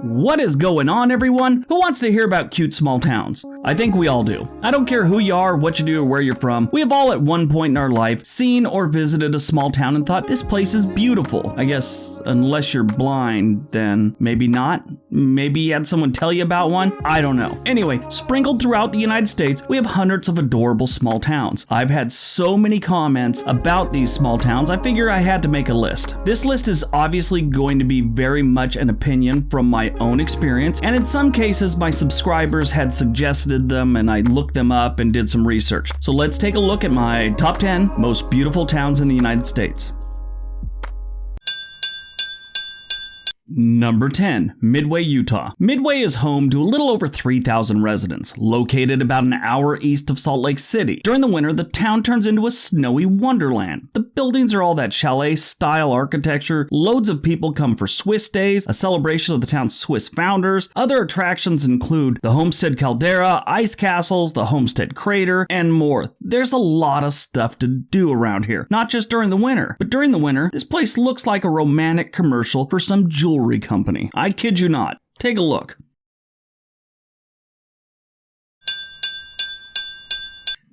What is going on, everyone? Who wants to hear about cute small towns? I think we all do. I don't care who you are, what you do, or where you're from. We have all at one point in our life seen or visited a small town and thought, this place is beautiful. I guess unless you're blind, then maybe not. Maybe you had someone tell you about one. I don't know. Anyway, sprinkled throughout the United States, we have hundreds of adorable small towns. I've had so many comments about these small towns, I figure I had to make a list. This list is obviously going to be very much an opinion from my own experience, and in some cases my subscribers had suggested them and I looked them up and did some research. So let's take a look at my top 10 most beautiful towns in the United States. Number 10, Midway, Utah. Midway is home to a little over 3,000 residents, located about an hour east of Salt Lake City. During the winter, the town turns into a snowy wonderland. The buildings are all that chalet-style architecture. Loads of people come for Swiss days, a celebration of the town's Swiss founders. Other attractions include the Homestead Caldera, ice castles, the Homestead Crater, and more. There's a lot of stuff to do around here, not just during the winter. But during the winter, this place looks like a romantic commercial for some jewelry company. I kid you not. Take a look.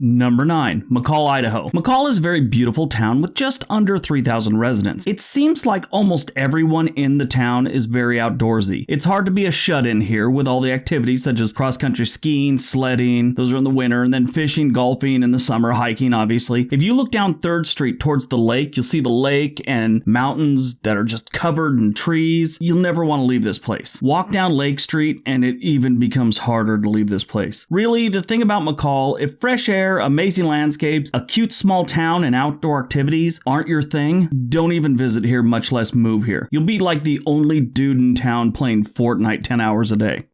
Number 9, McCall, Idaho. McCall is a very beautiful town with just under 3,000 residents. It seems like almost everyone in the town is very outdoorsy. It's hard to be a shut-in here with all the activities such as cross-country skiing, sledding, those are in the winter, and then fishing, golfing in the summer, hiking obviously. If you look down 3rd Street towards the lake, you'll see the lake and mountains that are just covered in trees. You'll never want to leave this place. Walk down Lake Street and it even becomes harder to leave this place. Really, the thing about McCall, if fresh air, amazing landscapes, a cute small town, and outdoor activities aren't your thing, don't even visit here, much less move here. You'll be like the only dude in town playing Fortnite 10 hours a day.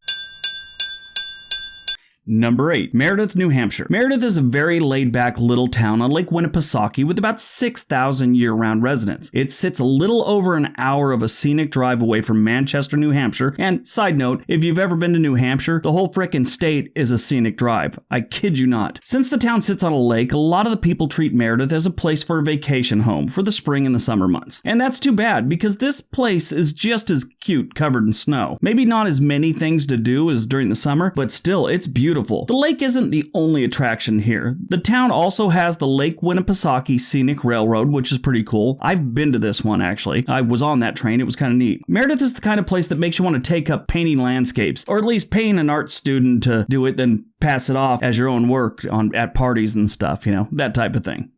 Number 8, Meredith, New Hampshire. Meredith is a very laid-back little town on Lake Winnipesaukee with about 6,000 year-round residents. It sits a little over an hour of a scenic drive away from Manchester, New Hampshire, and side note, if you've ever been to New Hampshire, the whole frickin' state is a scenic drive. I kid you not. Since the town sits on a lake, a lot of the people treat Meredith as a place for a vacation home for the spring and the summer months. And that's too bad, because this place is just as cute covered in snow. Maybe not as many things to do as during the summer, but still, it's beautiful. The lake isn't the only attraction here. The town also has the Lake Winnipesaukee Scenic Railroad, which is pretty cool. I've been to this one, actually. I was on that train. It was kind of neat. Meredith is the kind of place that makes you want to take up painting landscapes, or at least paying an art student to do it, then pass it off as your own work at parties and stuff, that type of thing.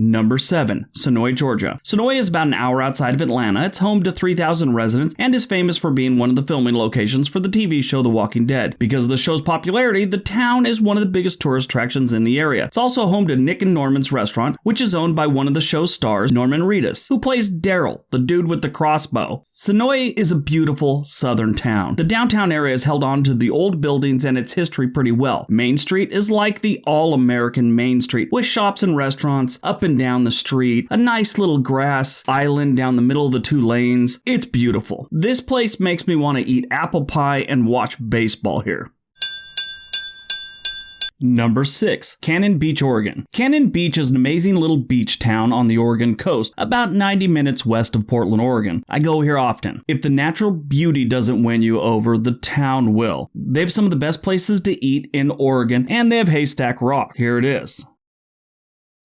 Number 7, Senoia, Georgia. Senoia is about an hour outside of Atlanta. It's home to 3,000 residents and is famous for being one of the filming locations for the TV show The Walking Dead. Because of the show's popularity, the town is one of the biggest tourist attractions in the area. It's also home to Nick and Norman's restaurant, which is owned by one of the show's stars, Norman Reedus, who plays Daryl, the dude with the crossbow. Senoia is a beautiful southern town. The downtown area has held on to the old buildings and its history pretty well. Main Street is like the all-American Main Street, with shops and restaurants up and down the street, a nice little grass island down the middle of the 2 lanes. It's beautiful. This place makes me want to eat apple pie and watch baseball here. Number 6, Cannon Beach, Oregon. Cannon Beach is an amazing little beach town on the Oregon coast, about 90 minutes west of Portland, Oregon. I go here often. If the natural beauty doesn't win you over, the town will. They have some of the best places to eat in Oregon, and they have Haystack Rock. Here it is.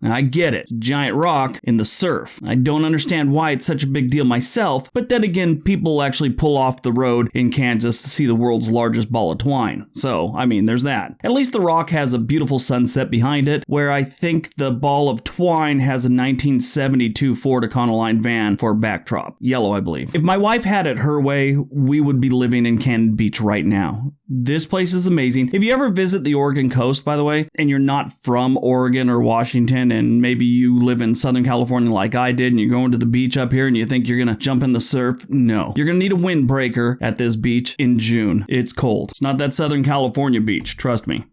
Now, I get it. It's a giant rock in the surf. I don't understand why it's such a big deal myself, but then again, people actually pull off the road in Kansas to see the world's largest ball of twine. So, there's that. At least the rock has a beautiful sunset behind it, where I think the ball of twine has a 1972 Ford Econoline van for a backdrop. Yellow, I believe. If my wife had it her way, we would be living in Cannon Beach right now. This place is amazing. If you ever visit the Oregon coast, by the way, and you're not from Oregon or Washington, and maybe you live in Southern California like I did, and you're going to the beach up here and you think you're going to jump in the surf, no. You're going to need a windbreaker at this beach in June. It's cold. It's not that Southern California beach, trust me.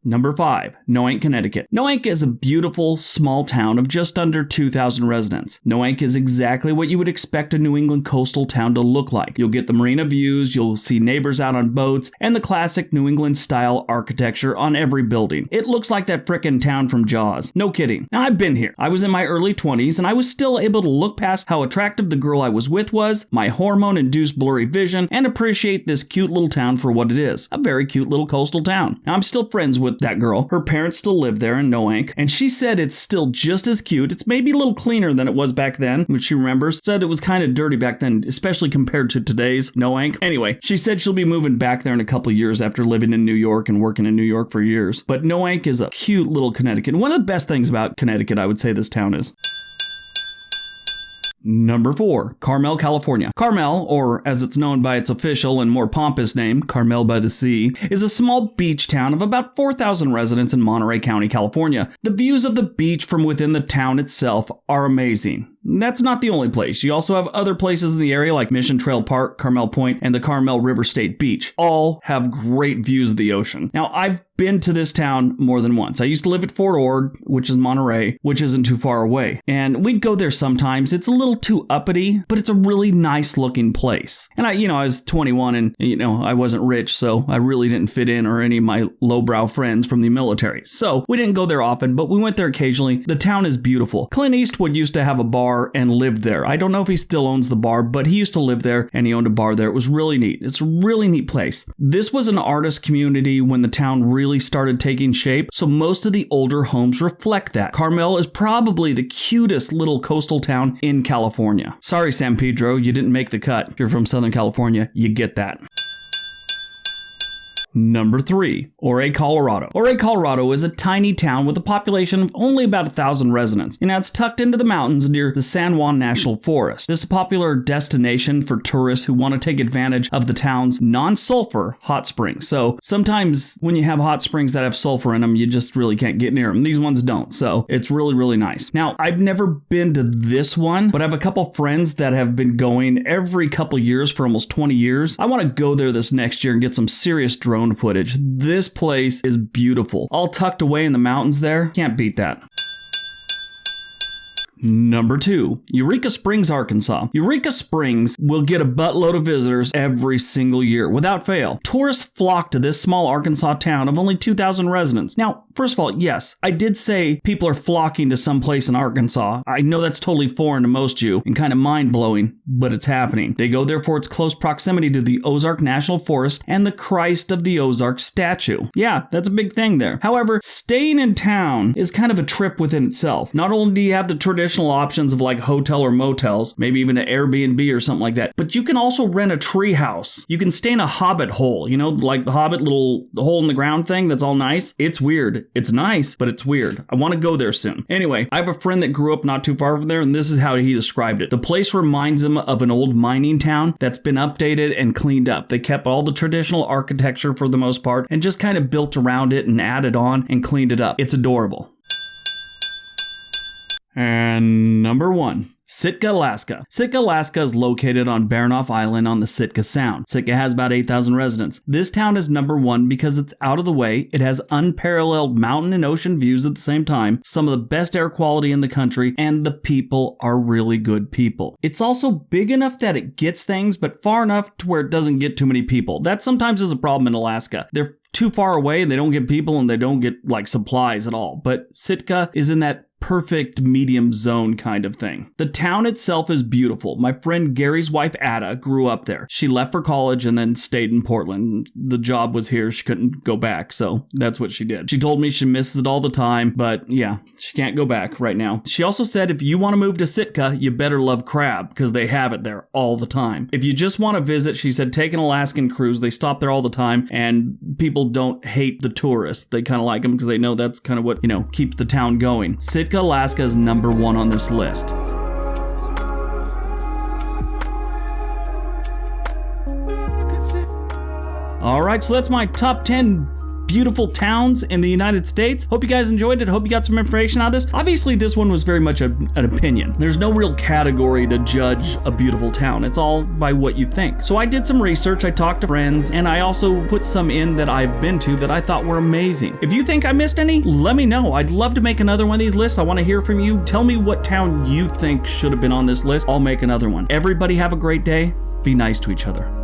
Number 5, Niantic, Connecticut. Niantic is a beautiful, small town of just under 2,000 residents. Niantic is exactly what you would expect a New England coastal town to look like. You'll get the marina views, you'll see neighbors out on boats, and the classic New England-style architecture on every building. It looks like that frickin' town from Jaws. No kidding. Now, I've been here. I was in my early 20s, and I was still able to look past how attractive the girl I was with was, my hormone-induced blurry vision, and appreciate this cute little town for what it is. A very cute little coastal town. Now, I'm still friends with that girl. Her parents still live there in Niantic, and she said it's still just as cute. It's maybe a little cleaner than it was back then, which she remembers. Said it was kind of dirty back then, especially compared to today's Niantic. Anyway, she said she'll be moving back there in a couple years after living in New York and working in New York for years. But Niantic is a cute little Connecticut. One of the best things about Connecticut, I would say this town is. Number 4, Carmel, California. Carmel, or as it's known by its official and more pompous name, Carmel by the Sea, is a small beach town of about 4,000 residents in Monterey County, California. The views of the beach from within the town itself are amazing. That's not the only place. You also have other places in the area like Mission Trail Park, Carmel Point, and the Carmel River State Beach. All have great views of the ocean. Now, I've been to this town more than once. I used to live at Fort Ord, which is Monterey, which isn't too far away. And we'd go there sometimes. It's a little too uppity, but it's a really nice looking place. And I was 21 and, I wasn't rich, so I really didn't fit in or any of my lowbrow friends from the military. So we didn't go there often, but we went there occasionally. The town is beautiful. Clint Eastwood used to have a bar and lived there. I don't know if he still owns the bar, but he used to live there and he owned a bar there. It was really neat. It's a really neat place. This was an artist community when the town really started taking shape, so most of the older homes reflect that. Carmel is probably the cutest little coastal town in California. Sorry, San Pedro, you didn't make the cut. If you're from Southern California, you get that. Number 3, Ouray, Colorado. Ouray, Colorado is a tiny town with a population of only about 1,000 residents, and it's tucked into the mountains near the San Juan National Forest. This is a popular destination for tourists who want to take advantage of the town's non-sulfur hot springs. So sometimes when you have hot springs that have sulfur in them, you just really can't get near them. These ones don't, so it's really, really nice. Now, I've never been to this one, but I have a couple friends that have been going every couple years for almost 20 years. I want to go there this next year and get some serious drone footage. This place is beautiful. All tucked away in the mountains there. Can't beat that. Number 2, Eureka Springs, Arkansas. Eureka Springs will get a buttload of visitors every single year, without fail. Tourists flock to this small Arkansas town of only 2,000 residents. Now, first of all, yes, I did say people are flocking to some place in Arkansas. I know that's totally foreign to most of you and kind of mind-blowing, but it's happening. They go there for its close proximity to the Ozark National Forest and the Christ of the Ozark statue. Yeah, that's a big thing there. However, staying in town is kind of a trip within itself. Not only do you have the traditional options of like hotel or motels, maybe even an Airbnb or something like that, but you can also rent a tree house. You can stay in a hobbit hole, like the Hobbit little hole in the ground thing that's all nice. It's weird. It's nice, but it's weird. I want to go there soon. Anyway, I have a friend that grew up not too far from there, and this is how he described it. The place reminds him of an old mining town that's been updated and cleaned up. They kept all the traditional architecture for the most part and just kind of built around it and added on and cleaned it up. It's adorable. And number 1, Sitka, Alaska. Sitka, Alaska is located on Baranof Island on the Sitka Sound. Sitka has about 8,000 residents. This town is number 1 because it's out of the way. It has unparalleled mountain and ocean views at the same time, some of the best air quality in the country, and the people are really good people. It's also big enough that it gets things, but far enough to where it doesn't get too many people. That sometimes is a problem in Alaska. They're too far away and they don't get people and they don't get like supplies at all. But Sitka is in that perfect medium zone kind of thing. The town itself is beautiful. My friend Gary's wife Ada grew up there. She left for college and then stayed in Portland. The job was here. She couldn't go back, so that's what she did. She told me she misses it all the time, but yeah, she can't go back right now. She also said if you want to move to Sitka, you better love crab because they have it there all the time. If you just want to visit, she said take an Alaskan cruise. They stop there all the time and people don't hate the tourists. They kind of like them because they know that's kind of what, keeps the town going. Sitka, Alaska is number 1 on this list. All right, so that's my top 10 beautiful towns in the United States. Hope you guys enjoyed it. Hope you got some information out of this. Obviously, this one was very much an opinion. There's no real category to judge a beautiful town. It's all by what you think. So I did some research, I talked to friends, and I also put some in that I've been to that I thought were amazing. If you think I missed any, let me know. I'd love to make another one of these lists. I want to hear from you. Tell me what town you think should have been on this list. I'll make another one. Everybody have a great day. Be nice to each other.